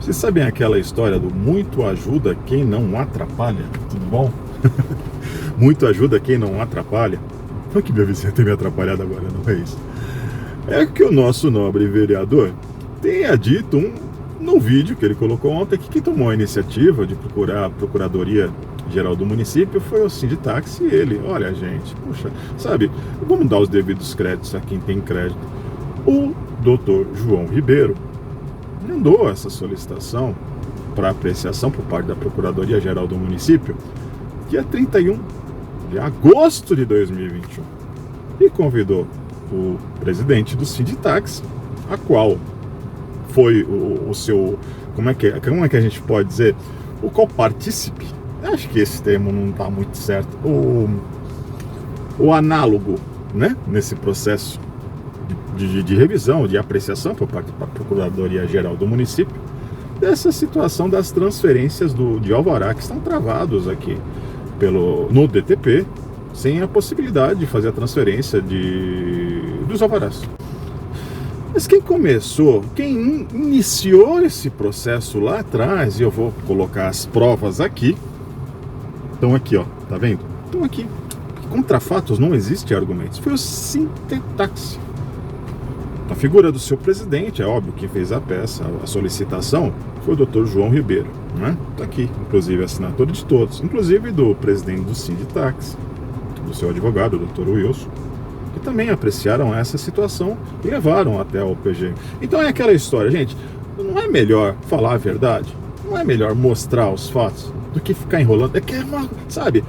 Vocês sabem aquela história do muito ajuda quem não atrapalha? Tudo bom? Muito ajuda quem não atrapalha. Foi que minha vizinha tem me atrapalhado agora, não é isso? É que o nosso nobre vereador tenha dito num vídeo que ele colocou ontem que quem tomou a iniciativa de procurar a Procuradoria-Geral do município foi o Sinditáxi e ele. Olha, gente, puxa, sabe, vamos dar os devidos créditos a quem tem crédito. O doutor João Ribeiro mandou essa solicitação para apreciação por parte da Procuradoria-Geral do município dia 31 de agosto de 2021 e convidou o presidente do Sinditáxi, a qual foi o seu, como é que a gente pode dizer, o qual partícipe, acho que esse termo não está muito certo, o análogo, né, nesse processo de revisão, de apreciação por parte da Procuradoria-Geral do município, dessa situação das transferências de alvará que estão travados aqui no DTP, sem a possibilidade de fazer a transferência dos alvarás. Mas quem iniciou esse processo lá atrás, e eu vou colocar as provas aqui, estão aqui, ó, tá vendo? Estão aqui. Contra fatos não existe argumentos. Foi o Sinditáxi. A figura do seu presidente, é óbvio, quem fez a peça, a solicitação, foi o Dr. João Ribeiro, né? Está aqui, inclusive, a assinatura de todos, inclusive do presidente do Sinditáxi, do seu advogado, o Dr. Wilson, que também apreciaram essa situação e levaram até o PG. Então é aquela história, gente, não é melhor falar a verdade? Não é melhor mostrar os fatos do que ficar enrolando? É que é uma, sabe,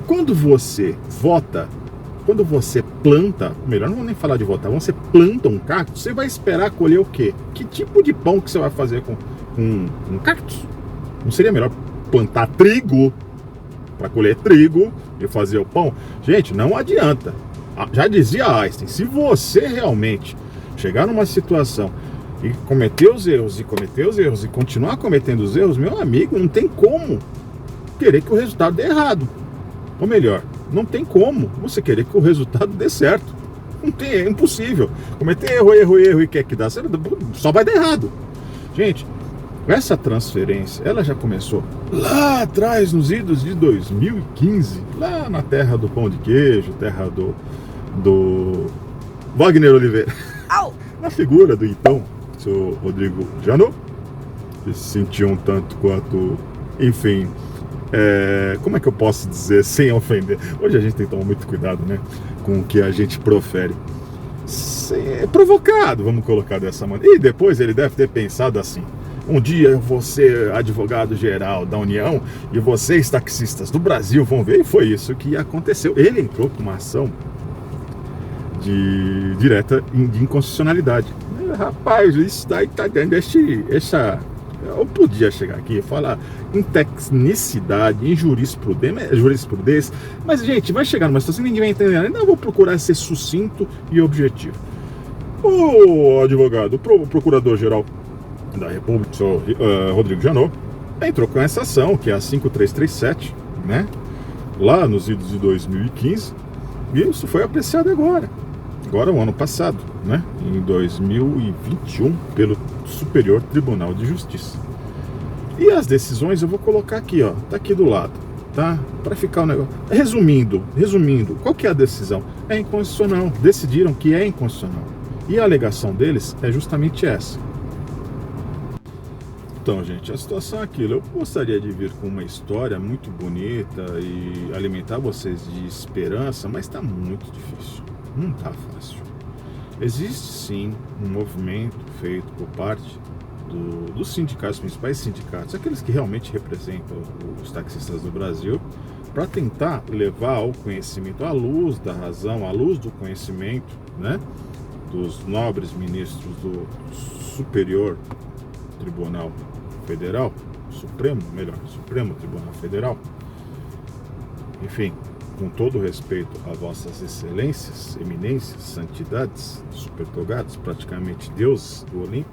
quando você vota, quando você planta, melhor não vou nem falar de votar, quando você planta um cacto, você vai esperar colher o quê? Que tipo de pão que você vai fazer com um cacto? Não seria melhor plantar trigo para colher trigo e fazer o pão? Gente, não adianta. Já dizia Einstein, se você realmente chegar numa situação e cometer os erros e continuar cometendo os erros, meu amigo, não tem como querer que o resultado dê errado. Ou melhor, não tem como você querer que o resultado dê certo. Não tem, é impossível. Cometer erro e quer que dá certo, só vai dar errado. Gente, essa transferência, ela já começou lá atrás, nos idos de 2015, lá na terra do pão de queijo, terra do Wagner Oliveira. Na figura do então, seu Rodrigo Janot, que se sentiu um tanto quanto, enfim, como é que eu posso dizer sem ofender? Hoje a gente tem que tomar muito cuidado, né, com o que a gente profere. É provocado, vamos colocar dessa maneira. E depois ele deve ter pensado assim: um dia eu vou ser advogado-geral da União e vocês, taxistas do Brasil, vão ver. E foi isso que aconteceu. Ele entrou com uma ação direta de inconstitucionalidade. Rapaz, isso daí tá dando essa... Eu podia chegar aqui e falar em tecnicidade, em jurisprudência, mas, gente, vai chegar numa situação que ninguém vai entender. Não, eu vou procurar ser sucinto e objetivo. O advogado, o procurador-geral da República, o senhor Rodrigo Janot, entrou com essa ação, que é a 5337, né? Lá nos idos de 2015, e isso foi apreciado agora, o ano passado, né? Em 2021, pelo Superior Tribunal de Justiça. E as decisões eu vou colocar aqui, ó, tá aqui do lado, tá? Para ficar o negócio. Resumindo, qual que é a decisão? É inconstitucional. Decidiram que é inconstitucional. E a alegação deles é justamente essa. Então, gente, a situação é aquilo. Eu gostaria de vir com uma história muito bonita e alimentar vocês de esperança, mas está muito difícil. Não está fácil. Existe sim um movimento feito por parte dos sindicatos, principais sindicatos, aqueles que realmente representam os taxistas do Brasil, para tentar levar ao conhecimento, à luz da razão, à luz do conhecimento, né, dos nobres ministros do Superior Tribunal Federal, Supremo Tribunal Federal, enfim, com todo respeito a vossas excelências, eminências, santidades, supertogados, praticamente deuses do Olimpo.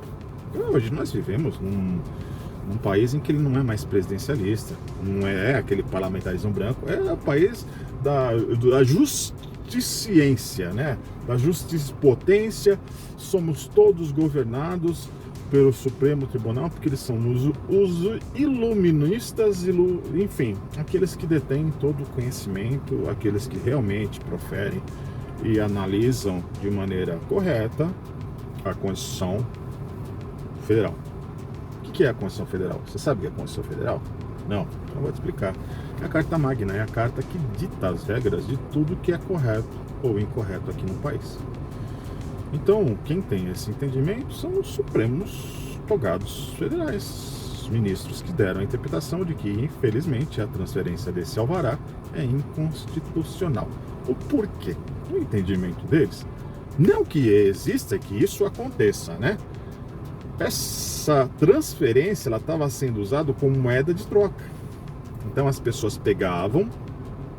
Hoje nós vivemos num país em que ele não é mais presidencialista, não é aquele parlamentarismo branco, é o país da justiciência, né? Da justipotência. Somos todos governados pelo Supremo Tribunal, porque eles são os iluministas, enfim, aqueles que detêm todo o conhecimento, aqueles que realmente proferem e analisam de maneira correta a Constituição Federal. O que é a Constituição Federal? Você sabe o que é a Constituição Federal? Não, então vou te explicar. É a Carta Magna, é a carta que dita as regras de tudo que é correto ou incorreto aqui no país. Então, quem tem esse entendimento são os Supremos Togados Federais, ministros que deram a interpretação de que, infelizmente, a transferência desse alvará é inconstitucional. O porquê? O entendimento deles, não que exista, que isso aconteça, né? Essa transferência, ela estava sendo usada como moeda de troca. Então, as pessoas pegavam,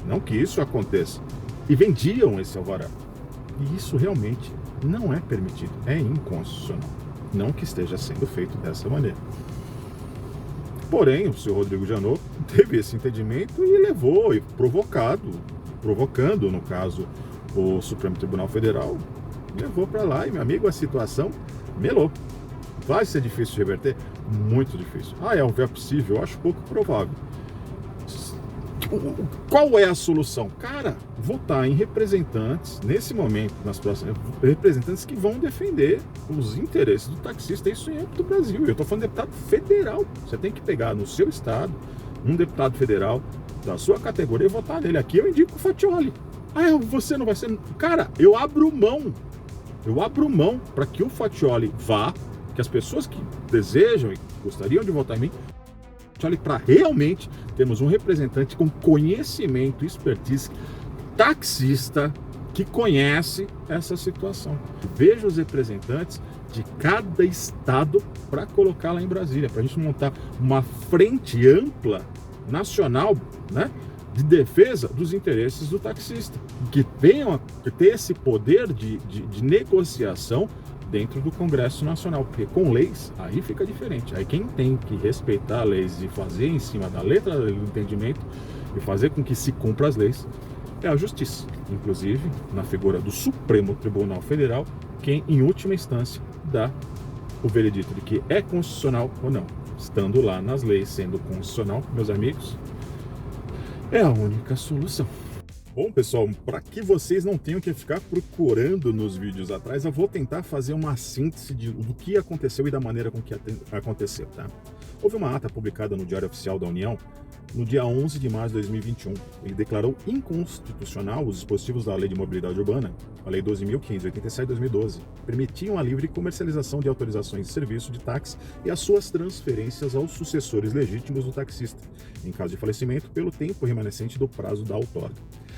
não que isso aconteça, e vendiam esse alvará. E isso realmente não é permitido, é inconstitucional. Não que esteja sendo feito dessa maneira. Porém, o senhor Rodrigo Janot teve esse entendimento e levou, e provocando, no caso, o Supremo Tribunal Federal, levou para lá e, meu amigo, a situação melou. Vai ser difícil de reverter? Muito difícil. É possível? Eu acho pouco provável. Qual é a solução? Cara, votar em representantes, nesse momento, nas próximas, representantes que vão defender os interesses do taxista, isso em âmbito do Brasil. Eu estou falando de deputado federal. Você tem que pegar no seu estado um deputado federal da sua categoria e votar nele. Aqui eu indico o Fatioli. Você não vai ser... Cara, eu abro mão para que o Fatioli vá, que as pessoas que desejam e gostariam de votar em mim, para realmente termos um representante com conhecimento, expertise, taxista, que conhece essa situação. Veja os representantes de cada estado para colocar lá em Brasília, para a gente montar uma frente ampla, nacional, né, de defesa dos interesses do taxista, que venham a ter esse poder de negociação dentro do Congresso Nacional, porque com leis, aí fica diferente. Aí quem tem que respeitar leis e fazer em cima da letra do entendimento e fazer com que se cumpra as leis é a Justiça. Inclusive, na figura do Supremo Tribunal Federal, quem, em última instância, dá o veredito de que é constitucional ou não. Estando lá nas leis, sendo constitucional, meus amigos, é a única solução. Bom, pessoal, para que vocês não tenham que ficar procurando nos vídeos atrás, eu vou tentar fazer uma síntese do que aconteceu e da maneira com que aconteceu, tá? Houve uma ata publicada no Diário Oficial da União no dia 11 de março de 2021. Ele declarou inconstitucional os dispositivos da Lei de Mobilidade Urbana, a Lei 12.587 de 2012, que permitiam a livre comercialização de autorizações de serviço de táxi e as suas transferências aos sucessores legítimos do taxista, em caso de falecimento, pelo tempo remanescente do prazo da outorga.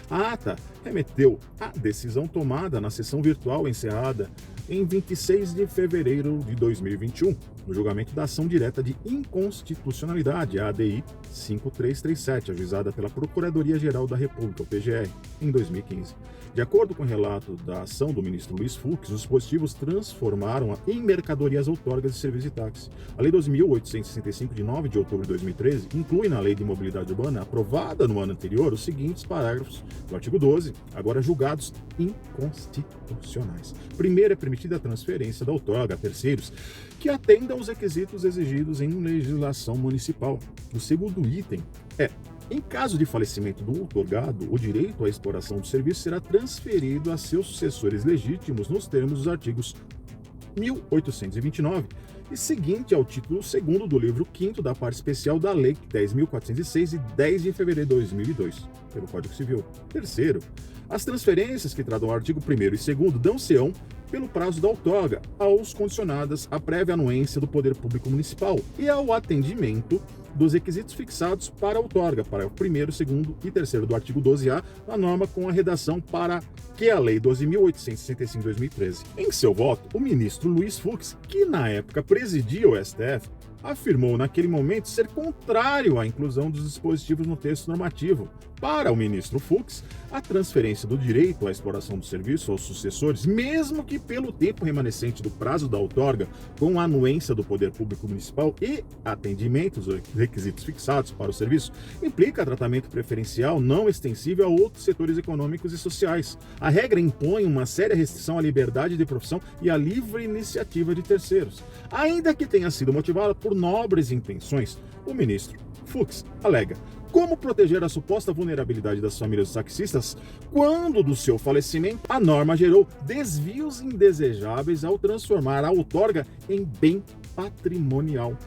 A ata remeteu à decisão tomada na sessão virtual encerrada em 26 de fevereiro de 2021, no julgamento da ação direta de inconstitucionalidade, a ADI 5337, ajuizada pela Procuradoria-Geral da República, o PGR, em 2015. De acordo com o relato da ação do ministro Luiz Fux, os dispositivos transformaram em mercadorias outorgas de serviço de táxi. A Lei 2.865, de 9 de outubro de 2013, inclui na Lei de Mobilidade Urbana, aprovada no ano anterior, os seguintes parágrafos do artigo 12, agora julgados inconstitucionais. Primeiro, é permitida a transferência da outorga a terceiros que atendam aos requisitos exigidos em legislação municipal. O segundo item é: em caso de falecimento do outorgado, o direito à exploração do serviço será transferido a seus sucessores legítimos nos termos dos artigos 1829 e seguinte ao título 2º do livro 5º da parte especial da Lei 10.406 e 10 de fevereiro de 2002, pelo Código Civil. Terceiro, as transferências que tratam o artigo 1º e 2º dão-se-ão pelo prazo da outorga, aos condicionadas à prévia anuência do Poder Público Municipal e ao atendimento dos requisitos fixados para a outorga, para o 1º, 2º e 3º do artigo 12A, a norma com a redação para que a Lei 12.865 de 2013. Em seu voto, o ministro Luiz Fux, que na época presidia o STF, afirmou naquele momento ser contrário à inclusão dos dispositivos no texto normativo, Para o ministro Fux, a transferência do direito à exploração do serviço aos sucessores, mesmo que pelo tempo remanescente do prazo da outorga, com a anuência do poder público municipal e atendimento aos requisitos fixados para o serviço, implica tratamento preferencial não extensível a outros setores econômicos e sociais. A regra impõe uma séria restrição à liberdade de profissão e à livre iniciativa de terceiros. Ainda que tenha sido motivada por nobres intenções, o ministro Fux alega: como proteger a suposta vulnerabilidade das famílias dos taxistas quando, do seu falecimento, a norma gerou desvios indesejáveis ao transformar a outorga em bem patrimonial.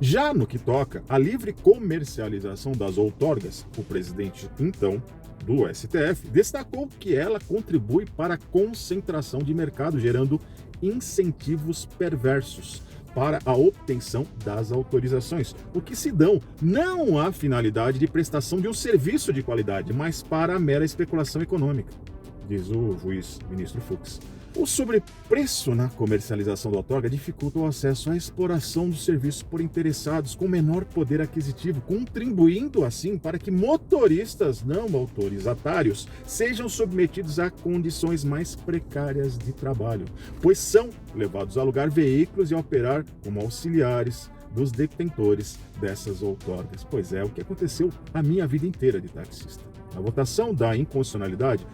Já no que toca à livre comercialização das outorgas, o presidente, então, do STF, destacou que ela contribui para a concentração de mercado, gerando incentivos perversos para a obtenção das autorizações, o que se dão não à finalidade de prestação de um serviço de qualidade, mas para a mera especulação econômica, diz o juiz ministro Fux. O sobrepreço na comercialização da outorga dificulta o acesso à exploração do serviço por interessados com menor poder aquisitivo, contribuindo assim para que motoristas não autorizatários sejam submetidos a condições mais precárias de trabalho, pois são levados a alugar veículos e a operar como auxiliares dos detentores dessas outorgas. Pois é, o que aconteceu a minha vida inteira de taxista. Na votação da inconstitucionalidade,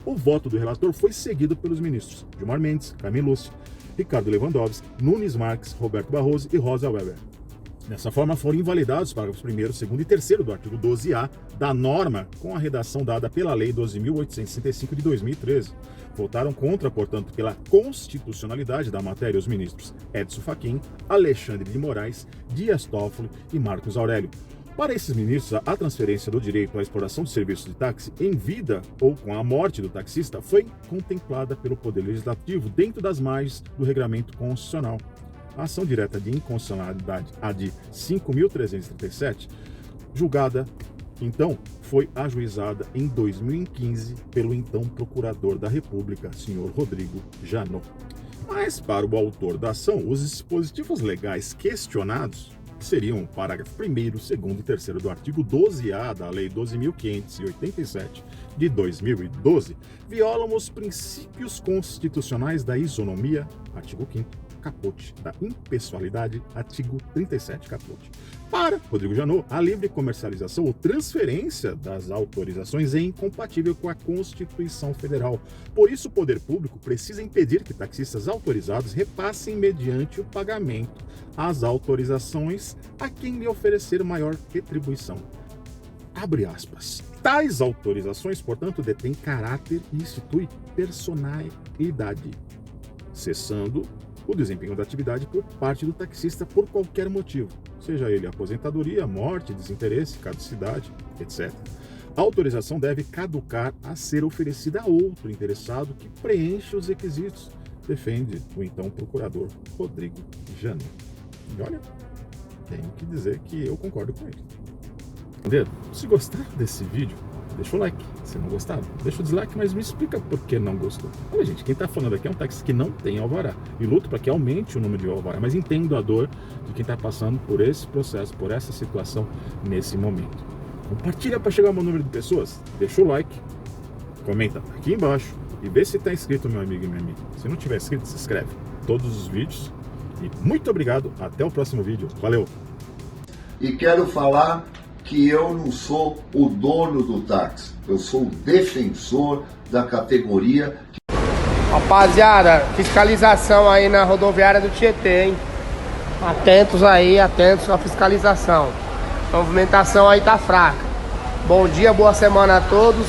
o voto do relator foi seguido pelos ministros Gilmar Mendes, Carmen Lúcia, Ricardo Lewandowski, Nunes Marques, Roberto Barroso e Rosa Weber. Dessa forma, foram invalidados os parágrafos 1º, 2º e 3º do artigo 12A da norma com a redação dada pela Lei 12.865 de 2013. Votaram contra, portanto, pela constitucionalidade da matéria os ministros Edson Fachin, Alexandre de Moraes, Dias Toffoli e Marcos Aurélio. Para esses ministros, a transferência do direito à exploração de serviços de táxi em vida ou com a morte do taxista foi contemplada pelo Poder Legislativo dentro das margens do regramento constitucional. A ação direta de inconstitucionalidade, a de 5.337, julgada, então, foi ajuizada em 2015 pelo então Procurador da República, senhor Rodrigo Janot. Mas, para o autor da ação, os dispositivos legais questionados, que seriam o parágrafo 1º, 2º e 3º do artigo 12A da Lei 12.587 de 2012, violam os princípios constitucionais da isonomia, artigo 5º, caput, da impessoalidade, artigo 37, caput. Para Rodrigo Janot, a livre comercialização ou transferência das autorizações é incompatível com a Constituição Federal. Por isso, o poder público precisa impedir que taxistas autorizados repassem mediante o pagamento as autorizações a quem lhe oferecer maior retribuição. Abre aspas. Tais autorizações, portanto, detêm caráter e instituem personalidade, cessando o desempenho da atividade por parte do taxista por qualquer motivo, seja ele aposentadoria, morte, desinteresse, caducidade, etc. A autorização deve caducar a ser oferecida a outro interessado que preenche os requisitos, defende o então procurador Rodrigo Janot. E olha, tenho que dizer que eu concordo com ele. Entendeu? Se gostar desse vídeo, deixa o like. Se não gostar, deixa o dislike, mas me explica por que não gostou. Olha, gente, quem está falando aqui é um taxista que não tem alvará. E luto para que aumente o número de alvará, mas entendo a dor de quem está passando por esse processo, por essa situação nesse momento. Compartilha para chegar ao maior número de pessoas. Deixa o like, comenta aqui embaixo e vê se está inscrito, meu amigo e minha amiga. Se não tiver inscrito, se inscreve. Todos os vídeos. E muito obrigado. Até o próximo vídeo. Valeu! E quero falar que eu não sou o dono do táxi, eu sou o defensor da categoria. Rapaziada, fiscalização aí na rodoviária do Tietê, hein? Atentos aí, atentos à fiscalização. A movimentação aí tá fraca. Bom dia, boa semana a todos.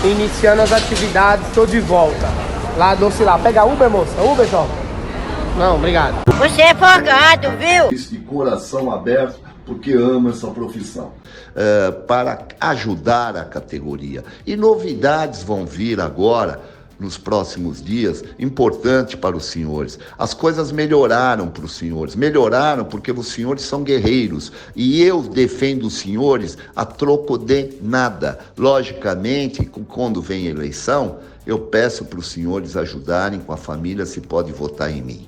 Iniciando as atividades, tô de volta. Lá do Cilar. Pega Uber, moça? Uber, João? Não, obrigado. Você é folgado, viu? De coração aberto, porque amo essa profissão. Para ajudar a categoria. E novidades vão vir agora, nos próximos dias, importante para os senhores. As coisas melhoraram para os senhores. Melhoraram porque os senhores são guerreiros. E eu defendo os senhores a troco de nada. Logicamente, quando vem eleição, eu peço para os senhores ajudarem com a família se pode votar em mim.